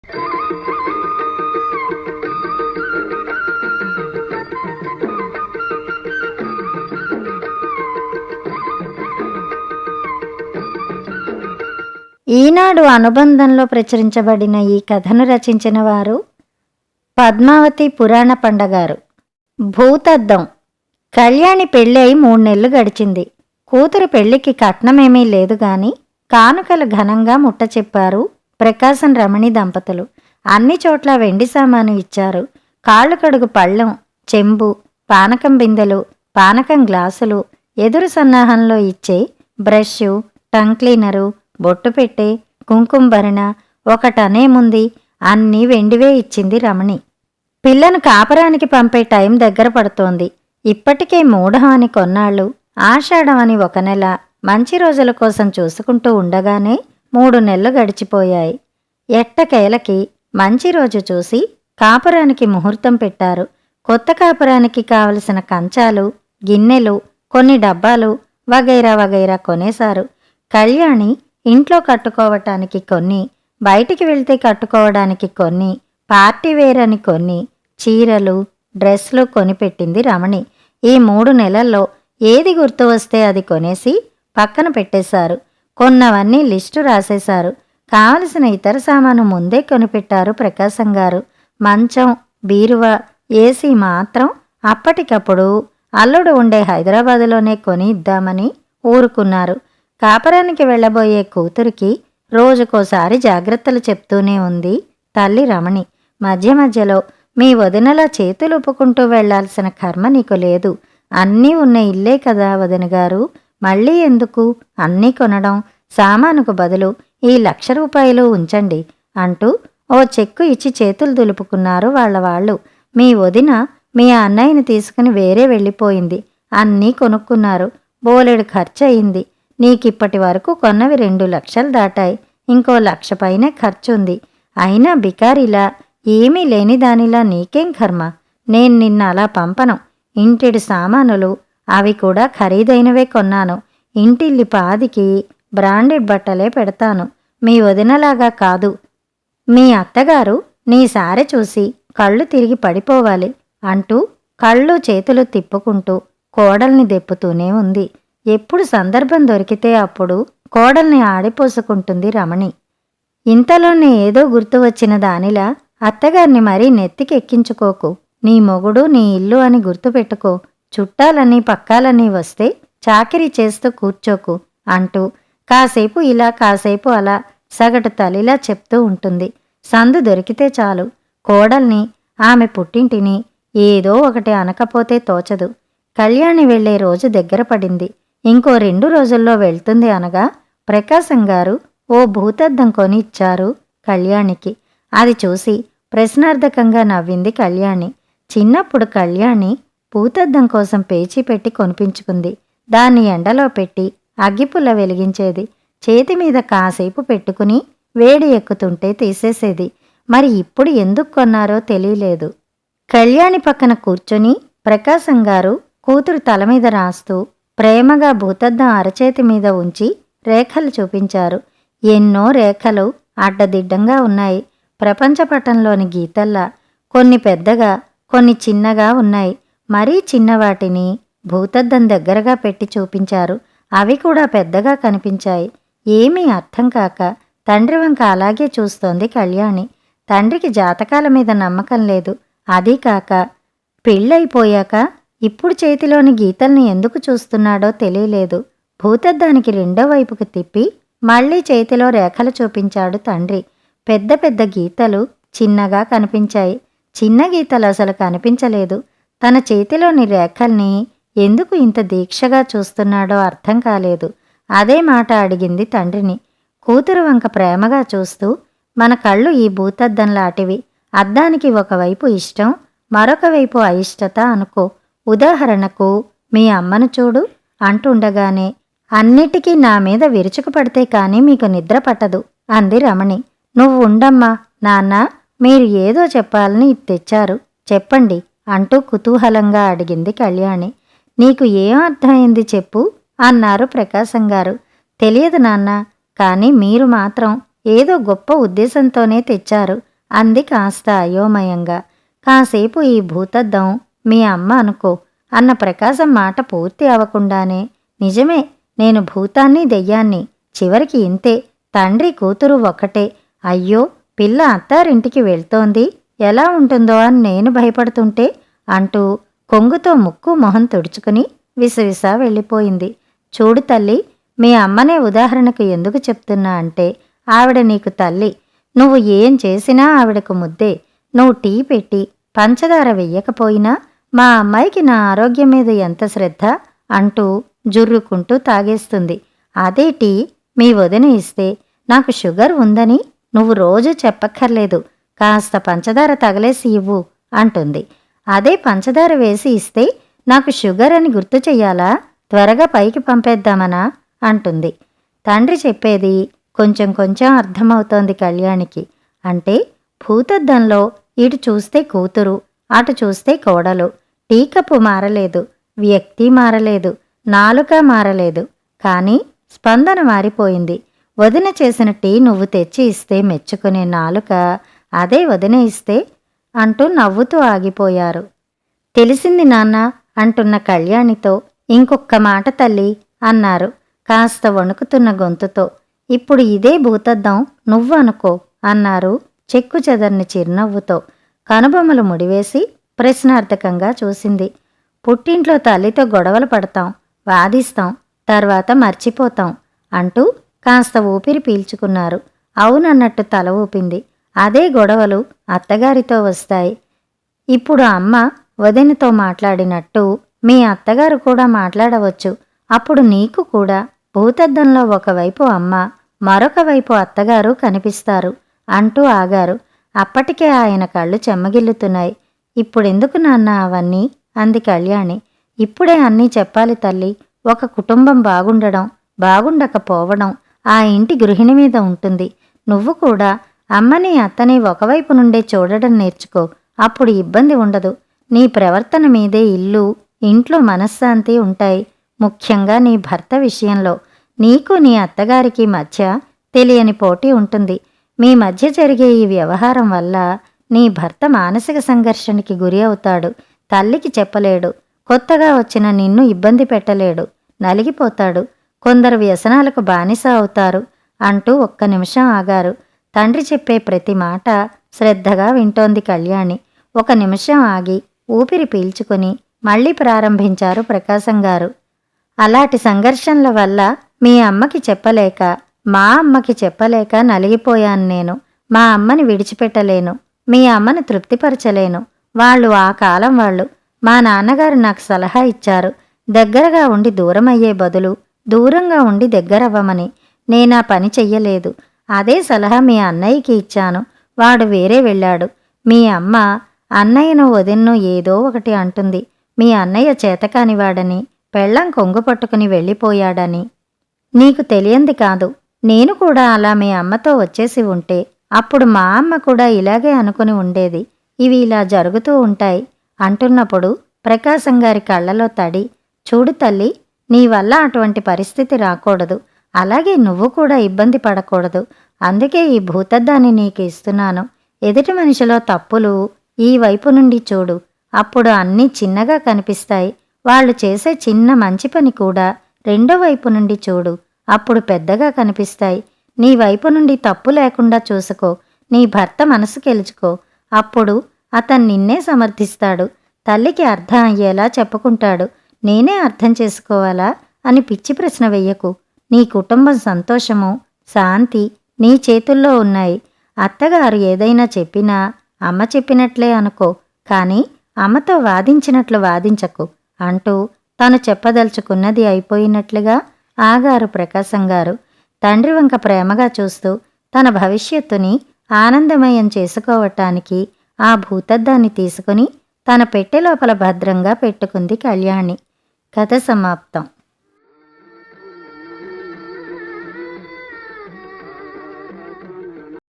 ఈనాడు అనుబంధంలో ప్రచురించబడిన ఈ కథను రచించిన వారు పద్మావతి పురాణ పండగారు. భూతద్దం. కళ్యాణి పెళ్ళి అయి 3 నెలలు గడిచింది. కూతురు పెళ్లికి కట్నమేమీ లేదు గాని కానుకలు ఘనంగా ముట్ట చెప్పారు ప్రకాశం రమణి దంపతులు. అన్ని చోట్ల వెండి సామాను ఇచ్చారు. కాళ్ళు కడుగు పళ్ళెం, చెంబు, పానకం బిందెలు, పానకం గ్లాసులు, ఎదురు సన్నాహంలో ఇచ్చే బ్రష్, టంగ్ క్లీనరు, బొట్టు పెట్టే, కుంకుమ భరణ, ఒకటనేముంది అన్నీ వెండివే ఇచ్చింది రమణి. పిల్లను కాపరానికి పంపే టైం దగ్గర పడుతోంది. ఇప్పటికే మూఢం అని కొన్నాళ్ళు, ఆషాఢం అని 1 నెల, మంచి రోజుల కోసం చూసుకుంటూ ఉండగానే 3 నెలలు గడిచిపోయాయి. ఎట్టకేలకి మంచి రోజు చూసి కాపురానికి ముహూర్తం పెట్టారు. కొత్త కాపురానికి కావలసిన కంచాలు, గిన్నెలు, కొన్ని డబ్బాలు వగైరా వగైరా కొనేశారు. కళ్యాణి ఇంట్లో కట్టుకోవటానికి కొన్ని, బయటికి వెళ్తే కట్టుకోవడానికి కొన్ని, పార్టీ వేర్ అని కొన్ని, చీరలు, డ్రెస్లు కొనిపెట్టింది రమణి. ఈ 3 నెలల్లో ఏది గుర్తు వస్తే అది కొనేసి పక్కన పెట్టేశారు. కొన్నవన్నీ లిస్టు రాసేశారు. కావలసిన ఇతర సామాను ముందే కొనిపెట్టారు ప్రకాశం గారు. మంచం, బీరువా, ఏసీ మాత్రం అప్పటికప్పుడు అల్లుడు ఉండే హైదరాబాదులోనే కొని ఇద్దామని ఊరుకున్నారు. కాపరానికి వెళ్లబోయే కూతురికి రోజుకోసారి జాగ్రత్తలు చెప్తూనే ఉంది తల్లి రమణి. మధ్య మధ్యలో మీ వదినలా చేతులు ఉప్పుకుంటూ వెళ్లాల్సిన కర్మ నీకు లేదు. అన్నీ ఉన్న ఇల్లే కదా వదినగారు, మళ్ళీ ఎందుకు అన్నీ కొనడం? సామానుకు బదులు ఈ 1,00,000 రూపాయలు ఉంచండి అంటూ ఓ చెక్కు ఇచ్చి చేతులు దులుపుకున్నారు వాళ్ళు. మీ వదిన మీ అన్నయ్యని తీసుకుని వేరే వెళ్ళిపోయింది. అన్నీ కొనుక్కున్నారు. బోలెడు ఖర్చు అయింది. నీకిప్పటి వరకు కొన్నవి 2 లక్షలు దాటాయి. ఇంకో 1,00,000 పైనే ఖర్చుంది. అయినా బికారిలా, ఏమీ లేని దానిలా నీకేం కర్మ? నేను నిన్న అలా పంపను. ఇంటిడి సామానులు అవి కూడా ఖరీదైనవే కొన్నాను. ఇంటిల్లి పాదికి బ్రాండెడ్ బట్టలే పెడతాను. మీ వదినలాగా కాదు. మీ అత్తగారు నీ సారె చూసి కళ్ళు తిరిగి పడిపోవాలి అంటూ కళ్ళు చేతులు తిప్పుకుంటూ కోడల్ని దెప్పుతూనే ఉంది. ఎప్పుడు సందర్భం దొరికితే అప్పుడు కోడల్ని ఆడిపోసుకుంటుంది రమణి. ఇంతలోనే ఏదో గుర్తు వచ్చిన దానిలా అత్తగారిని మరీ నెత్తికెక్కించుకోకు. నీ మొగుడు నీ ఇల్లు అని గుర్తుపెట్టుకో. చుట్టాలని పక్కాలని వస్తే చాకిరీ చేస్తూ కూర్చోకు అంటూ కాసేపు ఇలా కాసేపు అలా సగటు తల్లిలా చెప్తూ ఉంటుంది. సందు దొరికితే చాలు కోడల్ని, ఆమె పుట్టింటిని ఏదో ఒకటి అనకపోతే తోచదు. కళ్యాణి వెళ్లే రోజు దగ్గర పడింది. ఇంకో 2 రోజుల్లో వెళ్తుంది అనగా ప్రకాశం గారు ఓ భూతద్దం కొని ఇచ్చారు కళ్యాణికి. అది చూసి ప్రశ్నార్థకంగా నవ్వింది కళ్యాణి. చిన్నప్పుడు కళ్యాణి భూతద్దం కోసం పేచీ పెట్టి కొనిపించుకుంది. దాన్ని ఎండలో పెట్టి అగ్గిపుల్ల వెలిగించేది. చేతిమీద కాసేపు పెట్టుకుని వేడి ఎక్కుతుంటే తీసేసేది. మరి ఇప్పుడు ఎందుకు కొన్నారో తెలియలేదు. కళ్యాణి పక్కన కూర్చొని ప్రకాశం గారు కూతురు తలమీద రాస్తూ ప్రేమగా భూతద్దం అరచేతి మీద ఉంచి రేఖలు చూపించారు. ఎన్నో రేఖలు అడ్డదిడ్డంగా ఉన్నాయి. ప్రపంచపటంలోని గీతల్లా. కొన్ని పెద్దగా, కొన్ని చిన్నగా ఉన్నాయి. మరీ చిన్నవాటిని భూతద్దం దగ్గరగా పెట్టి చూపించారు. అవి కూడా పెద్దగా కనిపించాయి. ఏమీ అర్థం కాక తండ్రి వంక అలాగే చూస్తోంది కళ్యాణి. తండ్రికి జాతకాల మీద నమ్మకం లేదు. అదీ కాక పెళ్ళైపోయాక ఇప్పుడు చేతిలోని గీతల్ని ఎందుకు చూస్తున్నాడో తెలియలేదు. భూతద్దానికి 2వ వైపుకు తిప్పి మళ్లీ చేతిలో రేఖలు చూపించాడు తండ్రి. పెద్ద పెద్ద గీతలు చిన్నగా కనిపించాయి. చిన్న గీతలు అసలు కనిపించలేదు. తన చేతిలోని రేఖల్ని ఎందుకు ఇంత దీక్షగా చూస్తున్నాడో అర్థం కాలేదు. అదే మాట అడిగింది తండ్రిని. కూతురు వంక ప్రేమగా చూస్తూ, మన కళ్ళు ఈ భూతద్దంలాంటివి. అద్దానికి ఒకవైపు ఇష్టం, మరొక వైపు అయిష్టత అనుకో. ఉదాహరణకు మీ అమ్మను చూడు అంటుండగానే అన్నిటికీ నా మీద విరుచుకుపడితే కానీ మీకు నిద్ర పట్టదు అంది రమణి. నువ్వు ఉండమ్మా నాన్న, మీరు ఏదో చెప్పాలని ఇది తెచ్చారు, చెప్పండి అంటూ కుతూహలంగా అడిగింది కళ్యాణి. నీకు ఏం అర్థమైంది చెప్పు అన్నారు ప్రకాశం గారు. తెలియదు నాన్న, కానీ మీరు మాత్రం ఏదో గొప్ప ఉద్దేశంతోనే తెచ్చారు అంది కాస్త అయోమయంగా. కాసేపు ఈ భూతద్దం మీ అమ్మ అనుకో అన్న ప్రకాశం మాట పూర్తి అవ్వకుండానే, నిజమే, నేను భూతాన్ని దెయ్యాన్ని, చివరికి ఇంతే, తండ్రి కూతురు ఒక్కటే, అయ్యో పిల్ల అత్తారింటికి వెళ్తోంది, ఎలా ఉంటుందో అని నేను భయపడుతుంటే అంటూ కొంగుతో ముక్కు మొహం తుడుచుకుని విసవిసా వెళ్ళిపోయింది. చూడు తల్లి, మీ అమ్మనే ఉదాహరణకు ఎందుకు చెప్తున్నా అంటే, ఆవిడ నీకు తల్లి, నువ్వు ఏం చేసినా ఆవిడకు ముద్దే. నువ్వు టీ పెట్టి పంచదార వెయ్యకపోయినా మా అమ్మాయికి నా ఆరోగ్యం మీద ఎంత శ్రద్ధ అంటూ జుర్రుకుంటూ తాగేస్తుంది. అదే టీ మీ వదిన ఇస్తే, నాకు షుగర్ ఉందని నువ్వు రోజూ చెప్పక్కర్లేదు, కాస్త పంచదార తగలేసి ఇవ్వు అంటుంది. అదే పంచదార వేసి ఇస్తే నాకు షుగర్ అని గుర్తు చెయ్యాలా, త్వరగా పైకి పంపేద్దామనా అంటుంది. తండ్రి చెప్పేది కొంచెం కొంచెం అర్థమవుతోంది కళ్యాణికి. అంటే భూతద్దంలో ఇటు చూస్తే కూతురు, అటు చూస్తే కోడలు, టీ కప్పు మారలేదు, వ్యక్తి మారలేదు, నాలుక మారలేదు, కానీ స్పందన మారిపోయింది. వదిన చేసిన టీ నువ్వు తెచ్చి ఇస్తే మెచ్చుకునే నాలుక, అదే వదిన ఇస్తే అంటూ నవ్వుతూ ఆగిపోయారు. తెలిసింది నాన్న అంటున్న కళ్యాణితో, ఇంకొక్క మాట తల్లి అన్నారు కాస్త వణుకుతున్న గొంతుతో. ఇప్పుడు ఇదే భూతద్దం నువ్వు అనుకో అన్నారు చెక్కు చెదర్ని చిరునవ్వుతో. కనుబొమ్మలు ముడివేసి ప్రశ్నార్థకంగా చూసింది. పుట్టింట్లో తల్లితో గొడవలు పడతాం, వాదిస్తాం, తర్వాత మర్చిపోతాం అంటూ కాస్త ఊపిరి పీల్చుకున్నారు. అవునన్నట్టు తల ఊపింది. అదే గొడవలు అత్తగారితో వస్తాయి. ఇప్పుడు అమ్మ వదినతో మాట్లాడినట్టు మీ అత్తగారు కూడా మాట్లాడవచ్చు. అప్పుడు నీకు కూడా భూతద్దంలో ఒకవైపు అమ్మ, మరొక వైపు అత్తగారు కనిపిస్తారు అంటూ ఆగారు. అప్పటికే ఆయన కళ్ళు చెమ్మగిల్లుతున్నాయి. ఇప్పుడెందుకు నాన్న అవన్నీ అంది కళ్యాణి. ఇప్పుడే అన్నీ చెప్పాలి తల్లి. ఒక కుటుంబం బాగుండడం, బాగుండకపోవడం ఆ ఇంటి గృహిణి మీద ఉంటుంది. నువ్వు కూడా అమ్మని అత్తని ఒకవైపు నుండే చూడడం నేర్చుకో. అప్పుడు ఇబ్బంది ఉండదు. నీ ప్రవర్తన మీదే ఇల్లు, ఇంట్లో మనశ్శాంతి ఉంటాయి. ముఖ్యంగా నీ భర్త విషయంలో నీకు నీ అత్తగారికి మధ్య తెలియని పోటీ ఉంటుంది. మీ మధ్య జరిగే ఈ వ్యవహారం వల్ల నీ భర్త మానసిక సంఘర్షణకి గురి అవుతాడు. తల్లికి చెప్పలేడు. కొత్తగా వచ్చిన నిన్ను ఇబ్బంది పెట్టలేడు. నలిగిపోతాడు. కొందరు వ్యసనాలకు బానిస అవుతారు అంటూ ఒక్క నిమిషం ఆగారు. తండ్రి చెప్పే ప్రతి మాట శ్రద్ధగా వింటోంది కళ్యాణి. ఒక నిమిషం ఆగి ఊపిరి పీల్చుకుని మళ్లీ ప్రారంభించారు ప్రకాశం గారు. అలాంటి సంఘర్షణల వల్ల మీ అమ్మకి చెప్పలేక, మా అమ్మకి చెప్పలేక నలిగిపోయాను నేను. మా అమ్మని విడిచిపెట్టలేను, మీ అమ్మని తృప్తిపరచలేను. వాళ్ళు ఆ కాలం వాళ్ళు. మా నాన్నగారు నాకు సలహా ఇచ్చారు, దగ్గరగా ఉండి దూరమయ్యే బదులు దూరంగా ఉండి దగ్గరవ్వమని. నేనా పని చెయ్యలేదు. అదే సలహా మీ అన్నయ్యకి ఇచ్చాను. వాడు వేరే వెళ్ళాడు. మీ అమ్మ అన్నయ్యను వదిన్ను ఏదో ఒకటి అంటుంది. మీ అన్నయ్య చేతకానివాడని, పెళ్ళం కొంగు పట్టుకుని వెళ్ళిపోయాడని. నీకు తెలియంది కాదు. నేను కూడా అలా మీ అమ్మతో వచ్చేసి ఉంటే అప్పుడు మా అమ్మ కూడా ఇలాగే అనుకుని ఉండేది. ఇవి ఇలా జరుగుతూ ఉంటాయి అంటున్నప్పుడు ప్రకాశం గారి కళ్ళలో తడి. చూడు తల్లి, నీ వల్ల అటువంటి పరిస్థితి రాకూడదు. అలాగే నువ్వు కూడా ఇబ్బంది పడకూడదు. అందుకే ఈ భూతద్దాన్ని నీకు ఇస్తున్నాను. ఎదుటి మనిషిలో తప్పులు ఈ వైపు నుండి చూడు. అప్పుడు అన్నీ చిన్నగా కనిపిస్తాయి. వాళ్ళు చేసే చిన్న మంచి పని కూడా రెండో వైపు నుండి చూడు. అప్పుడు పెద్దగా కనిపిస్తాయి. నీ వైపు నుండి తప్పు లేకుండా చూసుకో. నీ భర్త మనసు గెలుచుకో. అప్పుడు అతను నిన్నే సమర్థిస్తాడు. తల్లికి అర్థం అయ్యేలా చెప్పుకుంటాడు. నేనే అర్థం చేసుకోవాలా అని పిచ్చి ప్రశ్న వెయ్యకు. నీ కుటుంబం సంతోషము, శాంతి నీ చేతుల్లో ఉన్నాయి. అత్తగారు ఏదైనా చెప్పినా అమ్మ చెప్పినట్లే అనుకో, కానీ అమ్మతో వాదించినట్లు వాదించకు అంటూ తను చెప్పదలుచుకున్నది అయిపోయినట్లుగా ఆగారు ప్రకాశం గారు. తండ్రి వంక ప్రేమగా చూస్తూ తన భవిష్యత్తుని ఆనందమయం చేసుకోవటానికి ఆ భూతద్దాన్ని తీసుకుని తన పెట్టె లోపల భద్రంగా పెట్టుకుంది కళ్యాణి. కథ సమాప్తం.